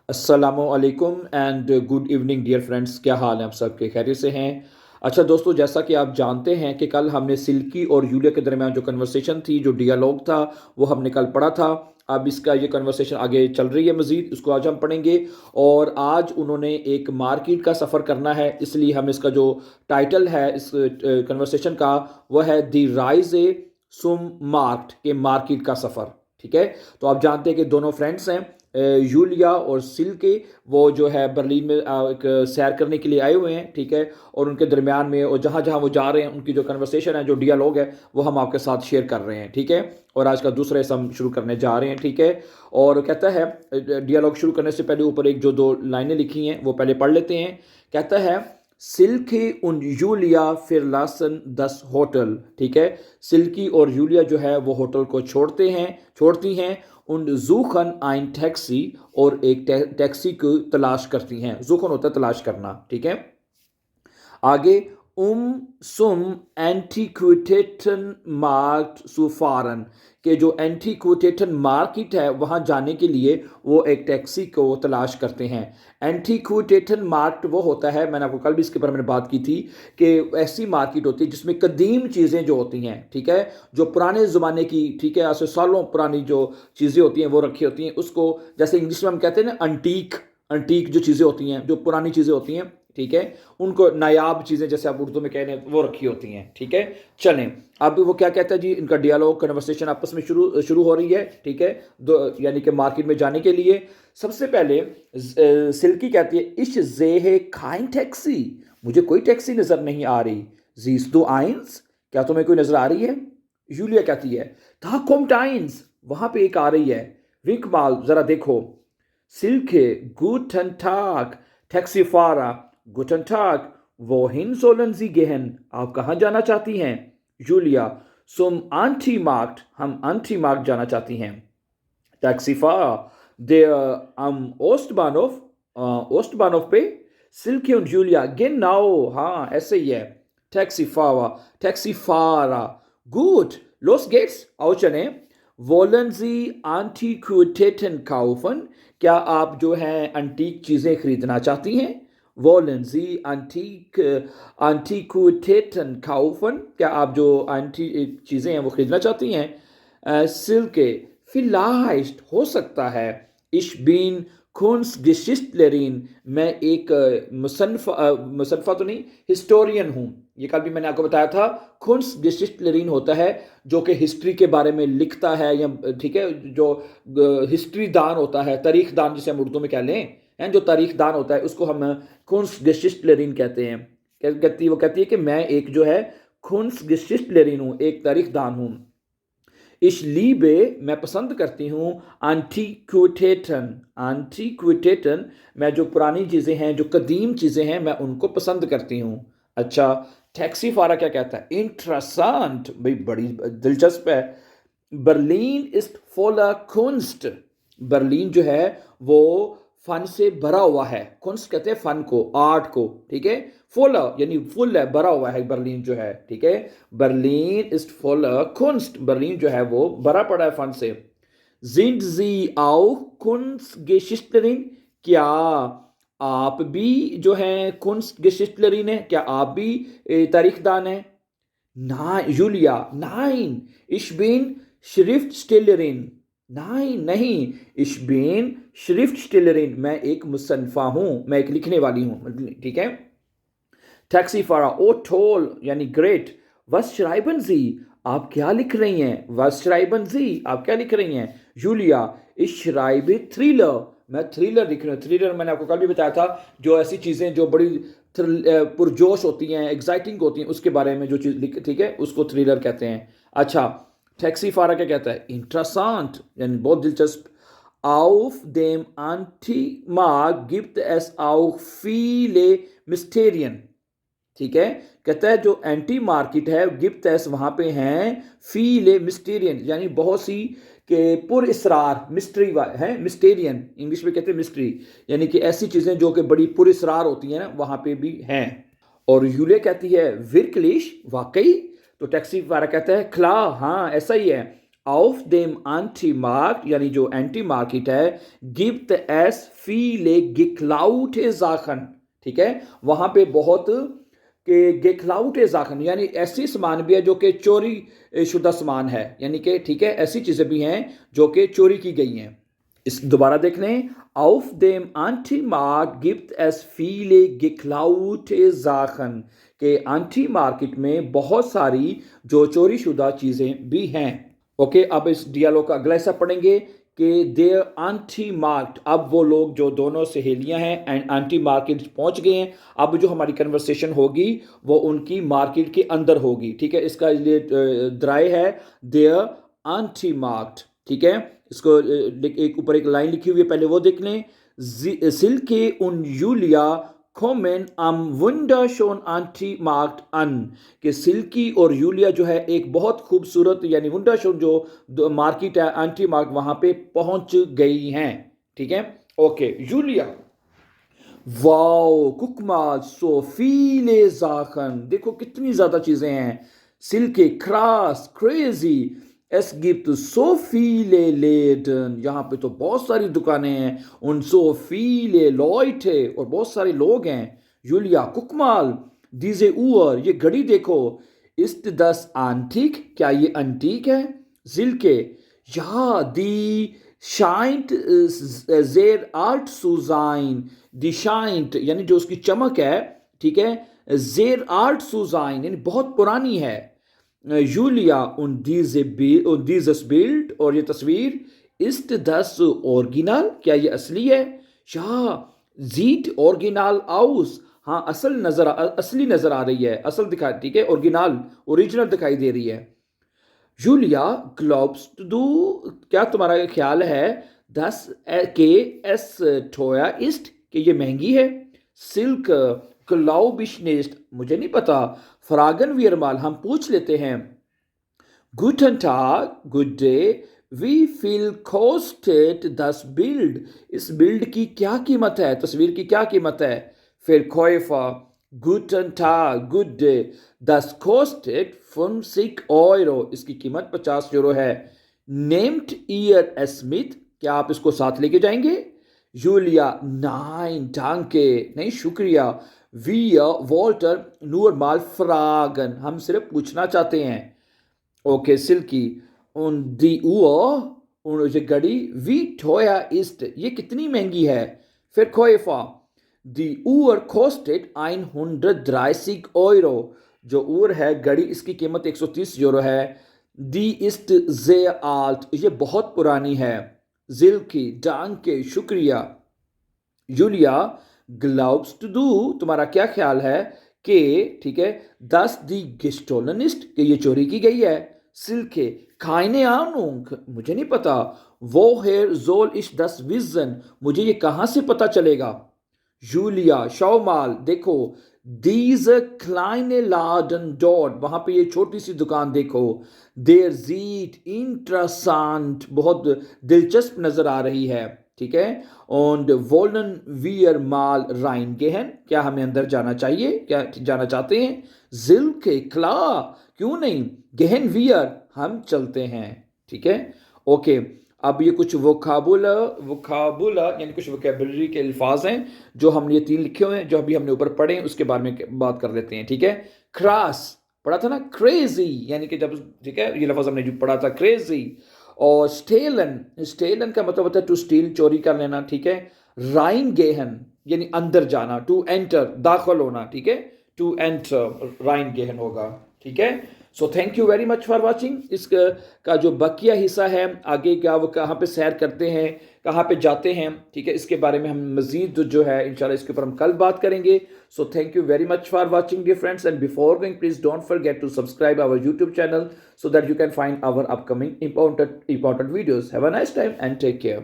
अस्सलामुअलैकुम and good evening dear friends. क्या हाल है? आप सब के खैरियत से हैं? अच्छा दोस्तों, जैसा कि आप जानते हैं कि कल हमने सिल्की और यूलिया के दरमियान जो कन्वर्सेशन थी, जो डियालॉग था, वो हमने कल पढ़ा था। अब इसका ये कन्वर्सेशन आगे चल रही है मज़ीद, उसको आज हम पढ़ेंगे। और आज उन्होंने एक मार्केट का सफ़र करना है, इसलिए हम इसका जो टाइटल है इस कन्वर्सेशन का, वह है द राइज ए सुम मार्क्ट, के मार्केट का सफ़र। ठीक है, तो आप जानते हैं कि दोनों फ्रेंड्स हैं, यूलिया और सिल्के। वो जो है बर्लिन में एक सैर करने के लिए आए हुए हैं। ठीक है, और उनके दरमियान में और जहाँ जहाँ वो जा रहे हैं उनकी जो कन्वर्सेशन है, जो डियालॉग है, वो हम आपके साथ शेयर कर रहे हैं। ठीक है, और आज का दूसरा हिस्सा हम शुरू करने जा रहे हैं। ठीक है, और कहता है, डियालॉग शुरू करने से पहले ऊपर एक जो दो लाइनें लिखी हैं वो पहले पढ़ लेते हैं। कहता है, सिल्की und यूलिया फिरलासन दस होटल। ठीक है, सिल्की और यूलिया जो है वो होटल को छोड़ती हैं। und suchen ein टैक्सी, और एक टैक्सी को तलाश करती हैं। suchen होता है तलाश करना। ठीक है, आगे zum Antiquitätenmarkt zu fahren, कि जो एंटीक्विटेशन मार्केट है वहाँ जाने के लिए वो एक टैक्सी को तलाश करते हैं। एंटीक्विटेशन मार्केट वो होता है, मैंने आपको कल भी इसके बारे में बात की थी, कि ऐसी मार्केट होती है जिसमें कदीम चीज़ें जो होती हैं, ठीक है, जो पुराने ज़माने की, ठीक है, आज से सालों पुरानी जो चीज़ें होती हैं वो रखी होती हैं। उसको जैसे इंग्लिश में हम कहते हैं ना, अंटीक जो चीज़ें होती हैं, जो पुरानी चीज़ें होती हैं, ठीक है, उनको नायाब चीज़ें जैसे आप उर्दू में कह रहे हैं वो रखी होती हैं। ठीक है, चलें अब वो क्या कहता है जी, इनका डियालॉग कन्वर्सेशन आपस में शुरू हो रही है। ठीक है, यानी कि मार्केट में जाने के लिए सबसे पहले सिल्की कहती है, इश जेहे खाइन टैक्सी, मुझे कोई टैक्सी नज़र नहीं आ रही। जीस दो आइंस, क्या तुम्हें कोई नज़र आ रही है? यूलिया कहती है, था कोम्ट आइंस, वहाँ पे एक आ रही है। विक माल, ज़रा देखो। सिल्के, गुटन टाग, टैक्सी फारा, गुटन टाग, wohin sollen Sie gehen, आप कहाँ जाना चाहती हैं? यूलिया, सुम आंटी मार्क्ट, हम आंटी मार्क्ट जाना चाहती हैं। टैक्सीफार, der am Ostbahnhof पे। सिल्की und यूलिया, genau, हाँ ऐसे ही है। टैक्सीफारा, gut, los geht's, आओ चलें। wollen Sie Antiquitäten kaufen, क्या आप जो है अंटीक चीज़ें खरीदना चाहती हैं? wollen Sie Antiquitäten kaufen, क्या आप जो एंटीक चीज़ें हैं वो खरीदना चाहती हैं? सिल्के, vielleicht, हो सकता है। ich bin Kunstgeschichtlerin, मैं एक मुसन्फ़ा तो नहीं, हिस्टोरियन हूँ। ये कल भी मैंने आपको बताया था, Kunstgeschichtlerin होता है जो कि हिस्ट्री के बारे में लिखता है, या ठीक है, जो हिस्ट्री दान होता है, तारीख दान जिसे हम उर्दू में कह लें, जो तारीख दान होता है उसको हम Kunstgeschichtlerin कहते हैं। वो कहती है कि मैं एक जो है Kunstgeschichtlerin हूँ, एक तारीख दान हूँ। Ich liebe, मैं पसंद करती हूँ। Antiquitäten, मैं जो पुरानी चीज़ें हैं, जो कदीम चीज़ें हैं, मैं उनको पसंद करती हूँ। अच्छा, टैक्सी फारा क्या कहता है? इंटरेसेंट, भाई बड़ी दिलचस्प है। Berlin east voller Kunst, Berlin जो है वो फन से भरा हुआ है। कुंस्ट कहते हैं फन को, आर्ट को। ठीक है, फुलर यानी फुल है, भरा हुआ है बर्लिन जो है। ठीक है, बर्लिन इज फुलर कुंस्ट, बर्लिन जो है वो भरा पड़ा है फन से। sind Sie auch Kunstgeschichtlerin, क्या आप भी जो है Kunstgeschichtlerin है, क्या आप भी तारीखदान है? ना Yulia, nein, ich bin Schriftstellerin, नहीं, ich bin Schriftstellerin, मैं एक मुसन्फ़ा हूँ, मैं एक लिखने वाली हूँ। ठीक है, टैक्सी फारा, ओ टोल यानी ग्रेट। was schreiben Sie, आप क्या लिख रही हैं? was schreiben Sie, आप क्या लिख रही हैं? यूलिया, ich schreibe Thriller, मैं थ्रिलर लिख रही हूँ। थ्रिलर मैंने आपको कल भी बताया था, जो ऐसी चीज़ें जो बड़ी पुरजोश होती हैं, एक्साइटिंग होती हैं, उसके बारे में जो चीज़ लिख, ठीक है, उसको थ्रिलर कहते हैं। अच्छा, टैक्सी फारा क्या कहता है? इंटरेसेंट यानी बहुत दिलचस्प। Auf dem Antimarkt gibt es auch viele Mysterien, ठीक है, कहता है जो एंटी मार्केट है, गिफ्ट एस, वहां पे हैं फीले मिस्टेरियन, यानी बहुत सी के पुर इसरार, मिस्ट्री है, मिस्टेरियन इंग्लिश में कहते हैं मिस्ट्री, यानी कि ऐसी चीजें जो कि बड़ी पुर इसरार होती हैं ना, वहां पे भी हैं। और यूले कहती है विरकलिश, वाकई? तो टैक्सी वाला कहता है खला, हाँ ऐसा ही है। auf dem Antimarkt, यानी जो एंटी मार्केट है, gibt es viele geklaute Sachen, ठीक है, वहां पे बहुत के geklaute Sachen यानी ऐसी सामान भी है जो कि चोरी शुदा सामान है, यानी कि ठीक है ऐसी चीजें भी हैं जो कि चोरी की गई हैं। इस दोबारा देख लें, auf dem Antimarkt gibt es viele geklaute Sachen, के एंटी मार्केट में बहुत सारी जो चोरी शुदा चीजें भी हैं। ओके, अब इस डियालॉग का अगला हिस्सा पढ़ेंगे कि देयर एंटी मार्केट, अब वो लोग जो दोनों सहेलियां हैं एंड एंटी मार्केट पहुंच गए हैं, अब जो हमारी कन्वर्सेशन होगी वो उनकी मार्केट के अंदर होगी, ठीक है। इसका लिए द्राय है देयर एंटी मार्केट, ठीक है। इसको एक ऊपर एक लाइन लिखी हुई है, पहले वो देख लें। सिल्के उन Yulia kommen am wunderschönen Antimarkt an, कि सिल्की और यूलिया जो है एक बहुत खूबसूरत यानी वुंडरशोन जो मार्केट है एंटी मार्क वहां पे पहुंच गई हैं, ठीक है। ओके, यूलिया, वाओ, गुck mal so viele Sachen, देखो कितनी ज्यादा चीजें हैं। सिल्के, krass, crazy, es gibt so viele Läden, यहाँ पे तो बहुत सारी दुकानें हैं, und so viele Leute, और बहुत सारे लोग हैं। Julia, guck mal, diese Uhr, ये घड़ी देखो। Ist das antik, क्या ये antik है? Silke, ja, die scheint sehr alt zu sein, die scheint यानी जो उसकी चमक है, ठीक है, sehr alt zu sein यानी बहुत पुरानी है। Julia, und dieses Bild, और ये तस्वीर, ist das original, क्या ये असली है? Ja, sieht original aus, हाँ असली नजर आ रही है, असल दिखा, ठीक है, ओरिजिनल दिखाई दे रही है। Julia, glaubst du, क्या तुम्हारा ख्याल है, dass es teuer ist, कि ये महंगी है? Silk, glaube ich nicht, मुझे नहीं पता। फ्रागन वियरमाल, हम पूछ लेते हैं। Guten Tag, good day, wie viel kostet das Bild, इस बिल्ड की क्या कीमत है, तस्वीर की क्या कीमत है? Verkäufer, guten Tag, good day, das kostet 50 Euro, इसकी कीमत 50 यूरो है। Nehmt ihr es mit, क्या आप इसको साथ लेके जाएंगे? Julia, nein, danke, नहीं शुक्रिया। Wir wollten nur mal fragen, हम सिर्फ पूछना चाहते हैं। Okay, Silke, und die Uhr, और ये घड़ी, wie teuer ist, ये कितनी महंगी है? Verkäufer, die Uhr kostet 130 Euro, जो उर है घड़ी इसकी कीमत 130 यूरो है। Die ist sehr alt, ये बहुत पुरानी है। Silky, danke, शुक्रिया। Julia, glaubst du, तुम्हारा क्या ख्याल है कि, ठीक है, dass die gestohlen ist, कि ये चोरी की गई है? Silke, keine Ahnung, मुझे नहीं पता। Woher soll ich das wissen, मुझे ये कहां से पता चलेगा? Julia, schau mal, देखो, diese kleine Laden dort, वहां पे ये छोटी सी दुकान देखो। Der sieht interessant, बहुत दिलचस्प नजर आ रही है, ठीक है। Und wollen wir mal reingehen, क्या हमें अंदर जाना चाहिए, क्या जाना चाहते हैं? Silke, klar, क्यों नहीं? Gehen wir, हम चलते हैं, ठीक है। ओके, अब ये कुछ वोकाबुला यानी कुछ वोकेबलरी के अल्फाज हैं जो हमने ये 3 लिखे हुए हैं, जो अभी हमने ऊपर पढ़े हैं, उसके बारे में बात कर लेते हैं, ठीक है। क्रास पढ़ा था ना, क्रेजी यानी कि जब, ठीक है, ये लफ्ज हमने जो पढ़ा था क्रेजी। और स्टेलन का मतलब होता है टू स्टील, चोरी कर लेना, ठीक है। राइन गेहन यानी अंदर जाना, टू एंटर, दाखिल होना, ठीक है, टू एंटर, राइन गेहन होगा, ठीक है। सो thank you very much for watching. इसका जो बकिया हिस्सा है आगे का, वो कहाँ पे सैर करते हैं, कहाँ पे जाते हैं, ठीक है, इसके बारे में हम मजीद जो है इंशाल्लाह इसके ऊपर हम कल बात करेंगे। So thank you very much for watching dear friends, and before going please don't forget to subscribe our YouTube channel so that you can find our upcoming important videos. Have a nice time and take care.